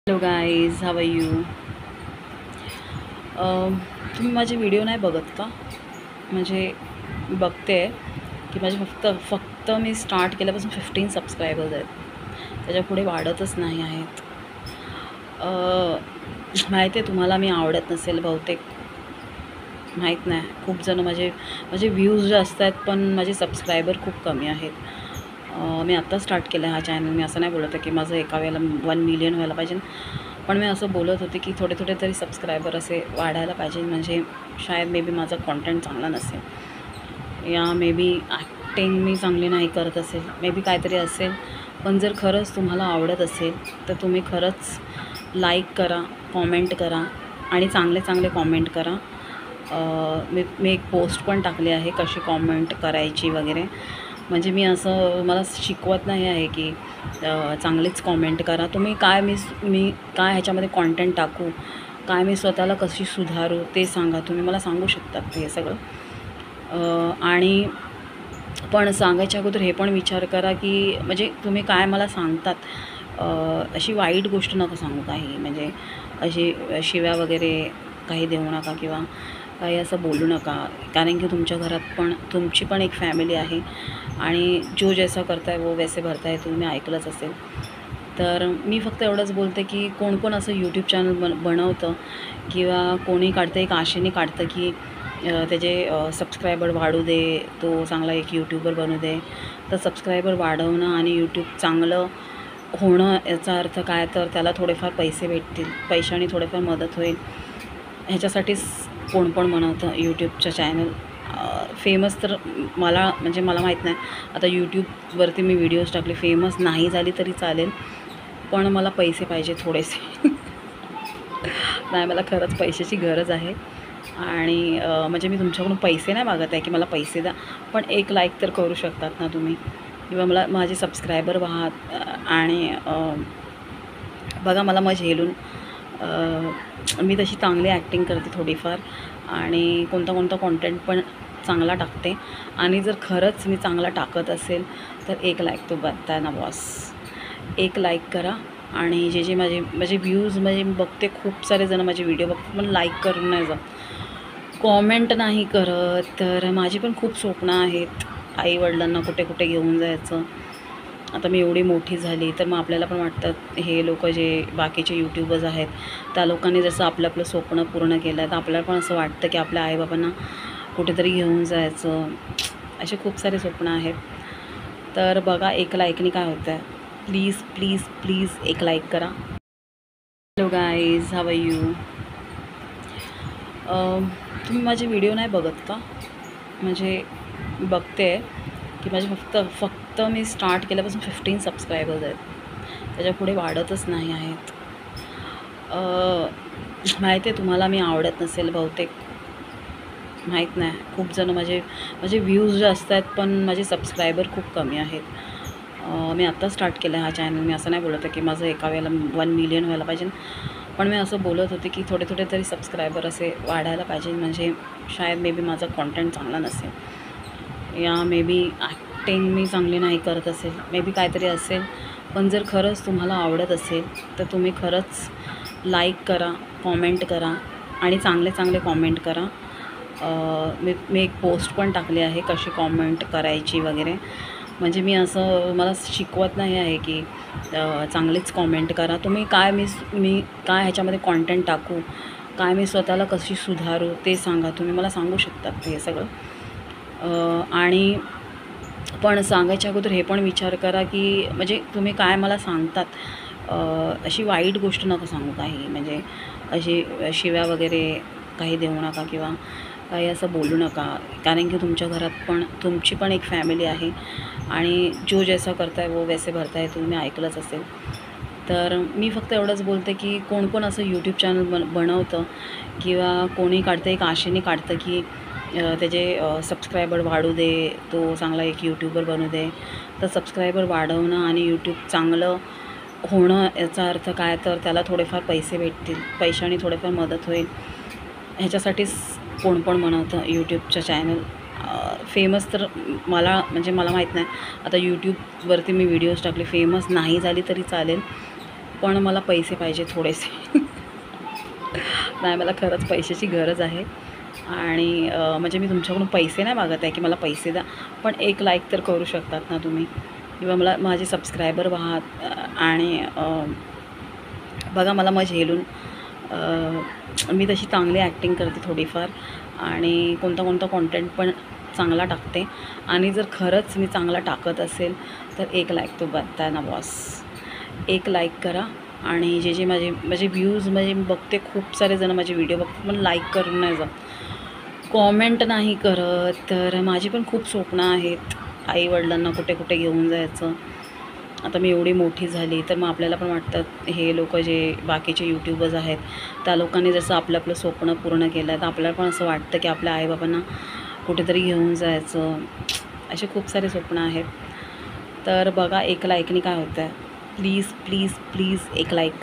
Hello guys, how are you. तुम्ही माझे video नाही बघत का? म्हणजे बघते की माझे फक्त मी स्टार्ट केल्यापासून 15 सबस्क्रायबर्स आहेत. त्याच्यापुढे वाढतच नाही आहेत. माहिती आहे तुम्हाला मी आवडत नसेल बहुतेक, माहीत नाही. खूप जण माझे माझे व्ह्यूज जास्त आहेत पण माझे सबस्क्रायबर खूप कमी आहेत. मी आत्ता स्टार्ट केला हा चॅनल. मी असं नाही बोलत आहे की माझं एका वेळेला 1 मिलियन व्हायला पाहिजे, पण मी असं बोलत होते की थोडे थोडे तरी सबस्क्रायबर असे वाढायला पाहिजे. म्हणजे शायद मे बी माझा कॉन्टेंट चांगला नसेल, या मे बी ॲक्टिंग मी चांगली नाही करत असेल, मे बी काहीतरी असेल. पण जर खरंच तुम्हाला आवडत असेल तर तुम्ही खरंच लाईक करा, कॉमेंट करा आणि चांगले चांगले कॉमेंट करा. मी एक पोस्ट पण टाकली आहे कशी कॉमेंट करायची वगैरे. म्हणजे मी असं मला शिकवत नाही आहे की चांगलीच कॉमेंट करा. तुम्ही मी काय ह्याच्यामध्ये कॉन्टेंट टाकू, काय मी स्वतःला कशी सुधारू ते सांगा. तुम्ही मला सांगू शकतात हे सगळं. आणि पण सांगायच्या अगोदर हे पण विचार करा की म्हणजे तुम्ही काय मला सांगतात अशी वाईट गोष्ट नका सांगू काही. म्हणजे अशी शिव्या वगैरे काही देऊ नका किंवा काही असं बोलू नका. कारण की तुमच्या घरात पण तुमची पण एक फॅमिली आहे आणि जो जैसा करताय वो वैसे भरताय, तुम्ही ऐकलंच असेल. तर मी फक्त एवढंच बोलते की कोण असं यूट्यूब चॅनल बनवतं किंवा कोणी काढतं एक आशेने काढतं की त्याचे सबस्क्रायबर वाढू दे, तो चांगला एक यूट्यूबर बनू दे. तर सबस्क्रायबर वाढवणं आणि यूट्यूब चांगलं होणं याचा अर्थ काय, तर त्याला थोडेफार पैसे भेटतील, पैशाने थोडेफार मदत होईल. ह्याच्यासाठीच कोण पण बनवतं यूट्यूबचं चॅनल. फेमस तर मला माहीत नाही. आता यूट्यूबवरती मी व्हिडिओज टाकले, फेमस नाही झाली तरी चालेल, पण मला पैसे पाहिजे थोडेसे. नाही, मला खरंच पैशाची गरज आहे. आणि म्हणजे मी तुमच्याकडून पैसे नाही मागत आहे की मला पैसे द्या, पण एक लाईक तर करू शकतात ना तुम्ही, किंवा माझे सबस्क्रायबर व्हा. आणि बघा मला झेलून मी तशी चांगली ॲक्टिंग करते थोडीफार आणि कोणता कॉन्टेंट पण चांगला टाकते. आणि जर खरंच मी चांगला टाकत असेल तर एक लाईक तो बनताय ना बॉस. एक लाईक करा. आणि जे माझे व्ह्यूज म्हणजे मी बघते खूप सारे जण माझे व्हिडिओ बघतात पण लाईक करून नाही जात, कॉमेंट नाही करत. तर माझी पण खूप स्वप्न आहेत आईवडिलांना कुठे कुठे घेऊन जायचं. आता मी एवढी मोठी झाली तर मग आपल्याला पण वाटतं हे लोक जे बाकीचे यूट्यूबर्स आहेत त्या लोकांनी जसं आपलं स्वप्न पूर्ण केलं आहे, तर आपल्याला पण असं वाटतं की आपल्या आईबाबांना कुठेतरी घेऊन जायचं. असे खूप सारे स्वप्न आहेत. तर बघा एक लाईकनी काय होतं आहे. प्लीज प्लीज प्लीज एक लाईक करा. Hello guys, how are you. तुम्ही माझे व्हिडिओ नाही बघत का? म्हणजे बघते की माझे फक्त मी स्टार्ट केल्यापासून 15 सबस्क्रायबर्स आहेत. त्याच्यापुढे वाढतच नाही आहेत. माहिती आहे तुम्हाला मी आवडत नसेल बहुतेक, माहीत नाही. खूप जण माझे माझे व्ह्यूज जास्त आहेत पण माझे सबस्क्रायबर खूप कमी आहेत. मी आत्ता स्टार्ट केला हा चॅनल. मी असं नाही बोलत आहे की माझं एका वेळेला 1 मिलियन व्हायला पाहिजे, पण मी असं बोलत होते की थोडे थोडे तरी सबस्क्रायबर असे वाढायला पाहिजे. म्हणजे शायद मे बी माझा कॉन्टेंट चांगला नसेल, या मे बी ॲक्टिंग मी चांगली नाही करत असेल, मे बी काहीतरी असेल. पण जर खरंच तुम्हाला आवडत असेल तर तुम्ही खरंच लाईक करा, कॉमेंट करा आणि चांगले चांगले कॉमेंट करा. मी एक पोस्ट पण टाकली आहे कशी कॉमेंट करायची वगैरे. म्हणजे मी असं मला शिकवत नाही आहे की चांगलीच कॉमेंट करा. तुम्ही मी काय ह्याच्यामध्ये कॉन्टेंट टाकू, काय मी स्वतःला कशी सुधारू ते सांगा. तुम्ही मला सांगू शकतात हे सगळं. आणि पण सांगायच्या अगोदर हे पण विचार करा की म्हणजे तुम्ही काय मला सांगतात अशी वाईट गोष्ट नका सांगू काही. म्हणजे अशी शिव्या वगैरे काही देऊ नका किंवा काही असं बोलू नका. कारण की तुमच्या घरात पण तुमची पण एक फॅमिली आहे आणि जो जैसा करताय वो वैसे भरताय, तुम्ही ऐकलंच असेल. तर मी फक्त एवढंच बोलते की कोण असं यूट्यूब चॅनल बनवतं किंवा कोणी काढतं एक आशेने काढतं की त्याचे सबस्क्रायबर वाढू दे, तो चांगला एक यूट्यूबर बनू दे. तर सबस्क्रायबर वाढवणं आणि यूट्यूब चांगलं होणं याचा अर्थ काय, तर त्याला थोडेफार पैसे भेटतील, पैशाने थोडेफार मदत होईल. ह्याच्यासाठीच कोण पण बनवतं यूट्यूबचं चॅनल. फेमस तर मला माहीत नाही. आता यूट्यूबवरती मी व्हिडिओज टाकले, फेमस नाही झाली तरी चालेल, पण मला पैसे पाहिजे थोडेसे. नाही, मला खरंच पैशाची गरज आहे. आणि म्हणजे मी तुमच्याकडून पैसे नाही मागत आहे की मला पैसे द्या, पण एक लाईक तर करू शकतात ना तुम्ही, किंवा मला माझे सबस्क्रायबर व्हा. आणि बघा मला मग झेलून मी तशी चांगली ॲक्टिंग करते थोडीफार, आणि कोणता कॉन्टेंट पण चांगला टाकते. आणि जर खरंच मी चांगला टाकत असेल तर एक लाईक तो बनता ना बॉस. एक लाईक करा. आणि जे माझे व्ह्यूज म्हणजे मी बघते खूप सारे जण माझे व्हिडिओ बघतात, पण लाईक करून नाही जात, कॉमेंट नाही करत. तर माझी पण खूप स्वप्न आहेत आईवडिलांना कुठे कुठे घेऊन जायचं. आता मी एवढी मोठी झाली तर मग आपल्याला पण वाटतं, हे लोक जे बाकीचे यूट्यूबर्स आहेत त्या लोकांनी जसं आपलं स्वप्न पूर्ण केलं आहे, तर आपल्याला पण असं वाटतं की आपल्या आईबाबांना कुठेतरी घेऊन जायचं. असे खूप सारे स्वप्न आहेत. तर बघा एक लाईकनी काय होतं आहे. प्लीज प्लीज प्लीज एक लाईक करा.